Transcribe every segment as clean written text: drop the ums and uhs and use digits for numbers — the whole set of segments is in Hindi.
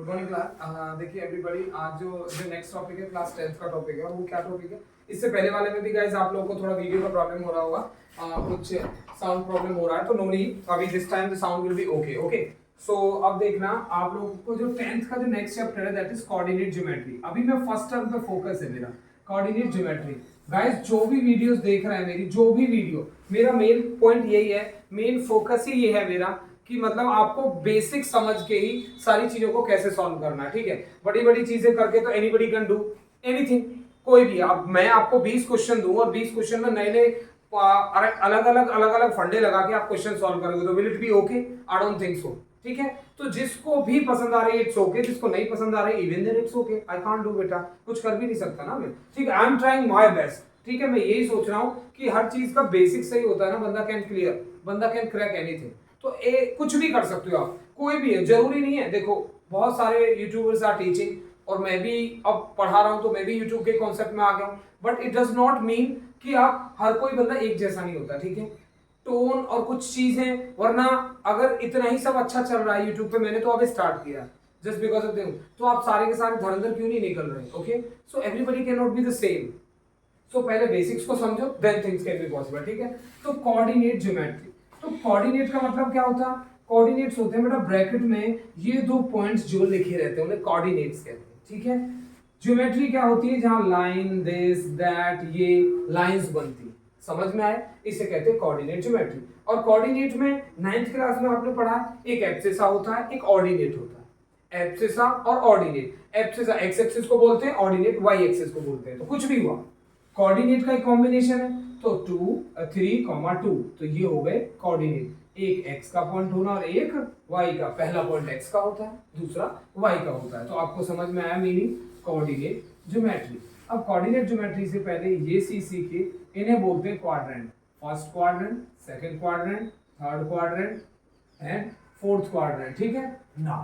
Good morning class. देखिए एवरीबॉडी, आज जो नेक्स्ट टॉपिक है क्लास 10th का टॉपिक है, और वो क्या टॉपिक है, इससे पहले वाले में भी गाइस आप लोगों को थोड़ा वीडियो का प्रॉब्लम हो रहा होगा, कुछ साउंड प्रॉब्लम हो रहा है, तो नो नीड, अभी this time the sound will be okay. Okay, so अब देखना आप लोगों को जो 10th का जो नेक्स्ट चैप्टर है दैट इज कोऑर्डिनेट ज्योमेट्री। अभी मैं फर्स्ट टर्म पे फोकस है मेरा, कोऑर्डिनेट ज्योमेट्री। गाइस जो भी वीडियोस देख रहे हैं मेरी, जो भी वीडियो, मेरा मेन पॉइंट यही है, मेन फोकस ही ये है मेरा कि मतलब आपको बेसिक समझ के ही सारी चीजों को कैसे सॉल्व करना है। ठीक है, बड़ी बड़ी चीजें करके तो एनीबॉडी कैन डू एनीथिंग, कोई भी। अब मैं आपको 20 क्वेश्चन दूं और 20 क्वेश्चन में नए नए अलग अलग फंडे लगा के आप क्वेश्चन सॉल्व करोगे, तो will it be okay? I don't think so. ठीक है, तो जिसको भी पसंद आ रही है इट्स ओके, जिसको नहीं पसंद आ रही है even then it's okay. I can't do बेटा, कुछ कर भी नहीं सकता ना मैं। ठीक है, I am trying my best. ठीक है, मैं यही सोच रहा हूं कि हर चीज का बेसिक सही होता है ना, बंदा कैन क्लियर, बंदा कैन क्रैक एनीथिंग। तो कुछ भी कर सकते हो आप, कोई भी है, जरूरी नहीं है। देखो बहुत सारे यूट्यूबर्स आर टीचिंग, और मैं भी अब पढ़ा रहा हूं, तो मैं भी यूट्यूब के कॉन्सेप्ट में आ गया हूं, but it does not mean कि आप, हर कोई बंदा एक जैसा नहीं होता। ठीक है, टोन और कुछ चीजें, वरना अगर इतना ही सब अच्छा चल रहा है यूट्यूब पे, मैंने तो अभी स्टार्ट किया जस्ट बिकॉज ऑफ देम, तो आप सारे के सारे धड़ंधर क्यों नहीं निकल रहे? Okay, so everybody can not be the same. So पहले बेसिक्स को समझो, then things can be possible. ठीक है, तो कोऑर्डिनेट ज्योमेट्री, तो कोऑर्डिनेट का मतलब क्या होता है? कोऑर्डिनेट्स होते हैं बेटा ब्रैकेट में ये दो पॉइंट्स जो लिखे रहते हैं उन्हें कोऑर्डिनेट्स कहते हैं। ठीक है, ज्योमेट्री क्या होती है? जहां लाइन, दिस, दैट, ये लाइंस बनती, समझ में आए, इसे कहते हैं कोऑर्डिनेट ज्योमेट्री। और कोऑर्डिनेट में 9th क्लास में आपने पढ़ा, एक एब्सिसा होता है, एक ऑर्डिनेट होता है। एब्सिसा और ऑर्डिनेट, एब्सिसा एक्स एक्सिस को बोलते हैं, ऑर्डिनेट वाई एक्सिस को बोलते हैं। तो कुछ भी हुआ, कोऑर्डिनेट का एक कॉम्बिनेशन है, तो 2 3 2, तो ये हो गए कोऑर्डिनेट। एक x का पॉइंट होना और एक y का, पहला पॉइंट x का होता है, दूसरा y का होता है। तो आपको समझ में आया मीनिंग कोऑर्डिनेट ज्योमेट्री। अब कोऑर्डिनेट ज्योमेट्री से पहले ये सीखे, इन्हें बोलते हैं quadrant. First quadrant, second quadrant, third quadrant and fourth quadrant. ठीक है ना,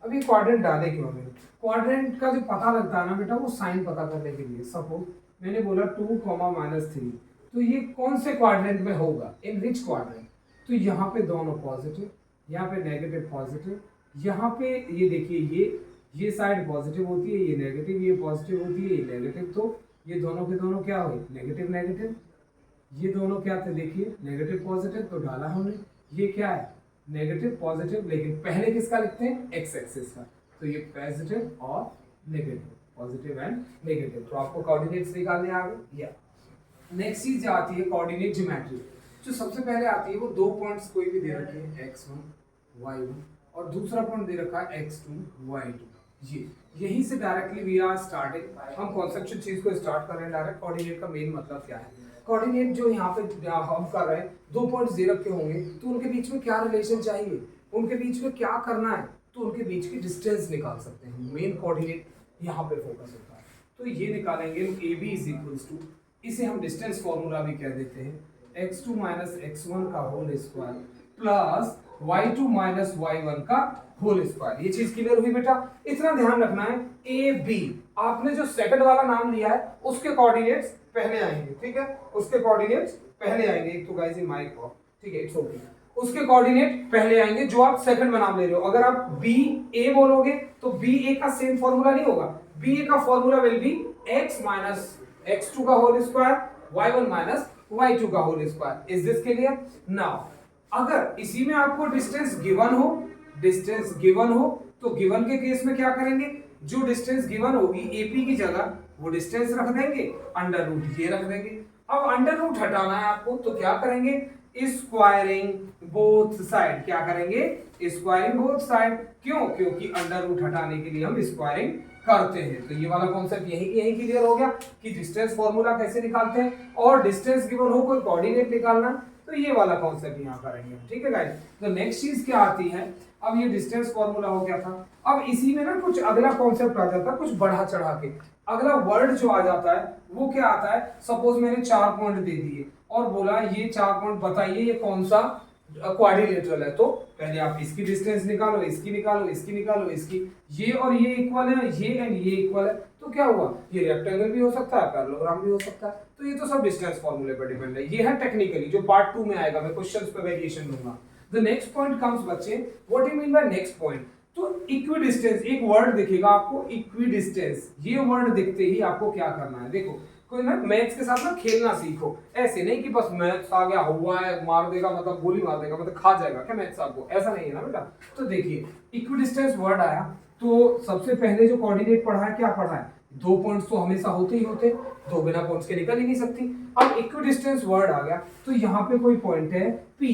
अब ये क्वाड्रेंट डाले क्यों? हमें क्वाड्रेंट का जो पता लगता है ना बेटा, वो साइन पता करने के लिए। सपोज मैंने बोला 2, -3, तो ये कौन से क्वाड्रेंट में होगा? इन विच क्वाड्रेंट? तो यहाँ पे दोनों पॉजिटिव, यहाँ पे नेगेटिव पॉजिटिव, यहाँ पे ये देखिए ये साइड पॉजिटिव होती है, ये नेगेटिव, ये पॉजिटिव होती है, ये नेगेटिव, तो ये दोनों के दोनों क्या हुए? Negative negative. ये दोनों क्या थे? देखिए नेगेटिव पॉजिटिव, तो डाला हमने। ये क्या है? नेगेटिव पॉजिटिव, लेकिन पहले किसका लिखते हैं? एक्स एक्सिस का। तो ये पॉजिटिव और नेगेटिव, पॉजिटिव एंड नेगेटिव। तो आपको कोऑर्डिनेट्स निकालने आ गए। या नेक्स्ट चीज आती है कोऑर्डिनेट ज्योमेट्री। जो सबसे पहले आती है वो दो पॉइंट्स कोई भी दे रखे हैं, x1 y1, और दूसरा पॉइंट दे रखा है x2 y2। ये यहीं से डायरेक्टली वी आर स्टार्टिंग, हम कॉन्सेप्चुअल चीज को स्टार्ट कर रहे हैं डायरेक्ट। कोऑर्डिनेट का मेन मतलब क्या है? कोऑर्डिनेट जो यहाँ पे हम कर रहे हैं, दो पॉइंट्स दे रखे होंगे, तो उनके बीच में क्या रिलेशन चाहिए, उनके बीच में क्या करना है, तो उनके बीच की डिस्टेंस निकाल सकते हैं। मेन कोऑर्डिनेट यहाँ पे फोकस होता है, तो ये निकालेंगे AB इज इक्वल्स टू, इसे हम डिस्टेंस फॉर्मूला भी कह देते हैं, x2 - x1 का whole square plus y2 - y1 का होल स्क्वायर। ये चीज क्लियर हुई बेटा? इतना ध्यान रखना है, AB आपने जो सेकंड वाला नाम लिया है उसके कोऑर्डिनेट्स पहले आएंगे। ठीक है, उसके कोऑर्डिनेट्स पहले आएंगे। एक तो गाइस इन माइक ऑफ, ठीक है, इट्स ओके, उसके कोऑर्डिनेट पहले आएंगे जो आप सेकंड में नाम ले रहे हो। अगर आप BA बोलोगे तो BA का सेम फॉर्मूला नहीं होगा, BA का formula will be x - x2 का होल स्क्वायर, y1 - y2 का whole square. Is this clear? Now अगर इसी में आपको डिस्टेंस गिवन हो, तो गिवन के केस में क्या करेंगे? जो डिस्टेंस गिवन होगी AP की जगह वो डिस्टेंस रख देंगे, अंडर रूट ये रख देंगे। अब अंडर रूट हटाना है आपको, तो क्या करेंगे? Squaring both side. क्या करेंगे? Squaring both side. क्यों? क्योंकि अंडर रूट हटाने के लिए हम स्क्वायरिंग करते हैं। तो ये वाला कॉन्सेप्ट यही क्लियर हो गया कि डिस्टेंस फॉर्मूला कैसे निकालते हैं, और डिस्टेंस गिवन हो कोई कोऑर्डिनेट निकालना, तो ये वाला कॉन्सेप्ट यहाँ करेंगे। ठीक है गाइस, तो नेक्स्ट चीज क्या आती है? अब ये डिस्टेंस फॉर्मूला हो गया था, अब इसी में ना कुछ अगला कॉन्सेप्ट आ जाता है, कुछ बढ़ा चढ़ा के अगला वर्ड जो आ जाता है वो क्या आता है? सपोज मैंने 4 पॉइंट दे दिए और बोला ये 4 पॉइंट बताइए ये कौन सा क्वाड्रिलेटरल है। तो पहले आप इसकी डिस्टेंस निकालो, इसकी निकालो, इसकी निकालो, इसकी, ये और ये इक्वल है, ये एंड ये इक्वल है, तो क्या हुआ? ये रेक्टेंगल भी हो सकता है, पैरेललोग्राम भी हो सकता है। तो ये तो सब डिस्टेंस फॉर्मूले पर डिपेंड है। ये है टेक्निकली, जो पार्ट 2 में आएगा, मैं क्वेश्चंस पे वेरिएशन दूंगा। द नेक्स्ट पॉइंट कम्स बच्चे, what do you mean by next point? तो इक्वी डिस्टेंस, एक वर्ड दिखेगा आपको इक्वी डिस्टेंस, ये वर्ड दिखते ही आपको क्या करना है, देखो कोई ना मैथ्स के साथ ना खेलना सीखो, ऐसे नहीं कि बस मैथ्स आ गया हुआ है मार देगा मतलब गोली मार देगा मतलब खा जाएगा क्या मैथ्स आपको, ऐसा नहीं है ना बेटा। तो देखिए इक्वी डिस्टेंस वर्ड आया तो सबसे पहले जो कोऑर्डिनेट पढ़ा है क्या पढ़ा है, 2 पॉइंट्स तो हमेशा होते ही होते, 2 बिना पॉइंट्स के निकल ही नहीं सकती। अब इक्वी डिस्टेंस वर्ड आ गया तो यहाँ पे कोई पॉइंट है P,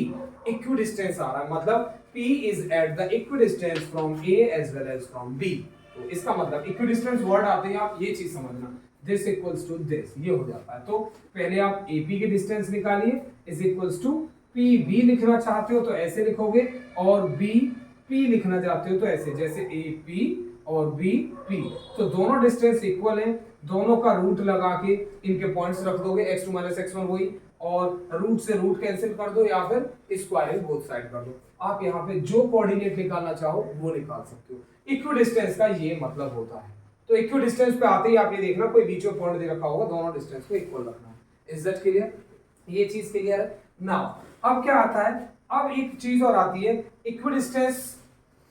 इक्वी डिस्टेंस आ रहा है मतलब P is at the equidistance from A as well as from B। तो इसका मतलब इक्विडिस्टेंस वर्ड आते हैं आप ये चीज समझना, this equals to this, ये हो जाता है। तो पहले आप AP की डिस्टेंस निकालिए is equals to PB लिखना चाहते हो तो ऐसे लिखोगे, और BP लिखना चाहते हो तो ऐसे, जैसे AP और BP, तो दोनों डिस्टेंस इक्वल हैं, दोनों का रूट लगा के इनके पॉइंट्स रख दोगे, x2 - x1 वही, और रूट से रूट कैंसिल कर दो या फिर स्क्वायरिंग बोथ साइड कर दो। आप यहाँ पे जो कोऑर्डिनेट निकालना चाहो वो निकाल सकते हो। इक्वी डिस्टेंस का ये मतलब होता है। तो इक्वी डिस्टेंस पे आते ही आप ये देखना कोई बीच में पॉइंट दे रखा होगा, दोनों डिस्टेंस को इक्वल रखना है। Is that clear? ये चीज क्लियर है। नाउ अब क्या आता है, अब एक चीज और आती है, इक्वी डिस्टेंस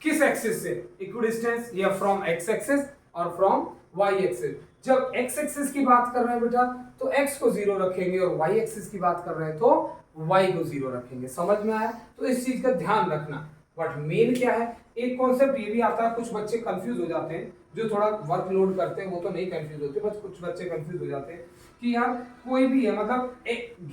किस एक्सिस से, इक्वी डिस्टेंस या फ्रॉम एक्स एक्सिस और फ्रॉम वाई एक्सिस। जब एक्स एक्सिस की बात कर रहे हैं बेटा तो एक्स को 0 रखेंगे, और वाई एक्सिस की बात कर रहे हैं तो वाई को 0 रखेंगे। समझ में आया? तो इस चीज का ध्यान रखना। बट मेन क्या है, एक कॉन्सेप्ट ये भी आता है, कुछ बच्चे कंफ्यूज हो जाते हैं, जो थोड़ा वर्कलोड करते हैं वो तो नहीं कंफ्यूज होते, बस कुछ बच्चे कंफ्यूज हो जाते हैं कि यार कोई भी है मतलब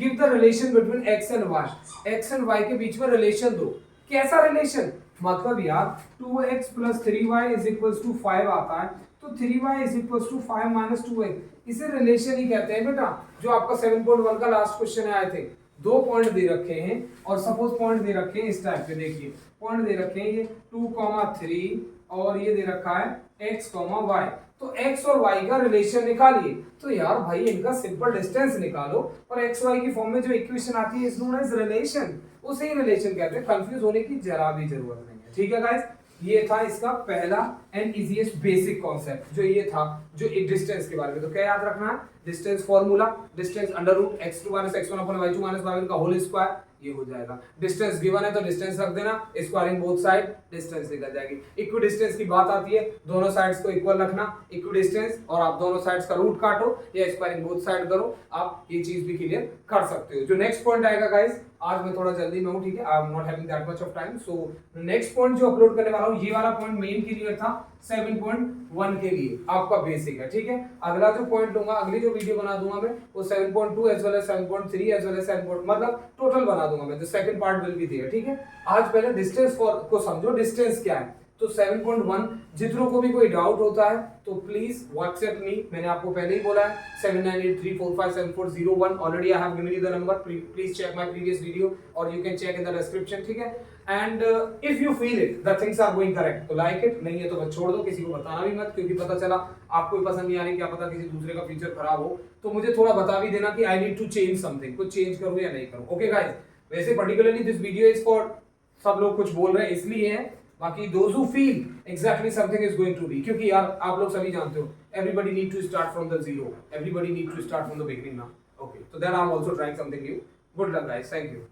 give the relation between X and Y, X and Y के बीच में रिलेशन दो। कैसा रिलेशन? मतलब यार 2x + 3y = 5 आता है, तो 3y = 5 - 2x, इसे रिलेशन ही कहते हैं बेटा। जो आपका 7.1 का लास्ट क्वेश्चन है, आए थे 2 पॉइंट दे रखे हैं, और सपोज पॉइंट दे रखे हैं इस टाइप के, देखिए पॉइंट दे रखे हैं ये 2, 3, और ये दे रखा है x, y, तो x और y का रिलेशन निकालिए। तो यार भाई इनका सिंपल डिस्टेंस निकालो, और x y की फॉर्म में जो इक्वेशन आती है इज नोन एज रिलेशन, उसे ही रिलेशन कहते हैं। कंफ्यूज होने की जरा भी जरूरत नहीं है, ठीक है गाइस। ये था इसका पहला एंड इजीएस्ट बेसिक कॉन्सेप्ट, जो ये था जो एक डिस्टेंस के बारे में। तो क्या याद रखना है, distance formula, distance √ x2 - x1 / y2 - y1 का होल स्क्वायर, ये हो जाएगा। डिस्टेंस गिवन है तो डिस्टेंस रख देना, स्क्वायरिंग बोथ साइड, डिस्टेंस निकल जाएगी। इक्वी डिस्टेंस की बात आती है, दोनों साइड्स को इक्वल रखना, इक्वी डिस्टेंस, और आप दोनों साइड्स का रूट काटो या स्क्वायरिंग बोथ साइड करो, आप ये चीज भी क्लियर कर सकते हो। जो नेक्स्ट पॉइंट आएगा गाइस, आज मैं थोड़ा जल्दी में हूं, ठीक है, I am not having that much of time, so next point जो अपलोड करने वाला हूं, ये वाला पॉइंट मेन क्लियर था 7.1 के लिए, आपका बेसिक है, ठीक है। अगला जो पॉइंट लूंगा, अगली जो वीडियो बना दूंगा मैं, वो 7.2 as well as 7.3 as well as 7. मतलब टोटल बना दूंगा मैं, the second part will be there, ठीक है। आज पहले डिस्टेंस को समझो, डिस्टेंस क्या है। तो 7.1, जितनों को भी कोई डाउट होता है तो प्लीज व्हाट्सएप मी, मैंने आपको पहले ही बोला है 7983457401, already I have given you the number, please check my previous video और you can check in the description, ठीक है। And if you feel it the things are going correct तो लाइक इट, नहीं है तो बस छोड़ दो, किसी को बताना भी मत, क्योंकि पता चला आपको भी पसंद नहीं आ रही, क्या पता किसी दूसरे का फीचर खराब हो, तो मुझे थोड़ा बता भी देना कि I need to change something, कुछ चेंज करूं या नहीं करूं। ओके गाइस, वैसे particularly this video is for, सब लोग कुछ बोल रहे हैं इसलिए है, बाकी those who feel exactly something is going to be, क्योंकि यार आप लोग सभी जानते हो everybody need to start from the zero, everybody need to start from the beginning now, okay, so then I'm also trying something new. Good luck guys, thank you.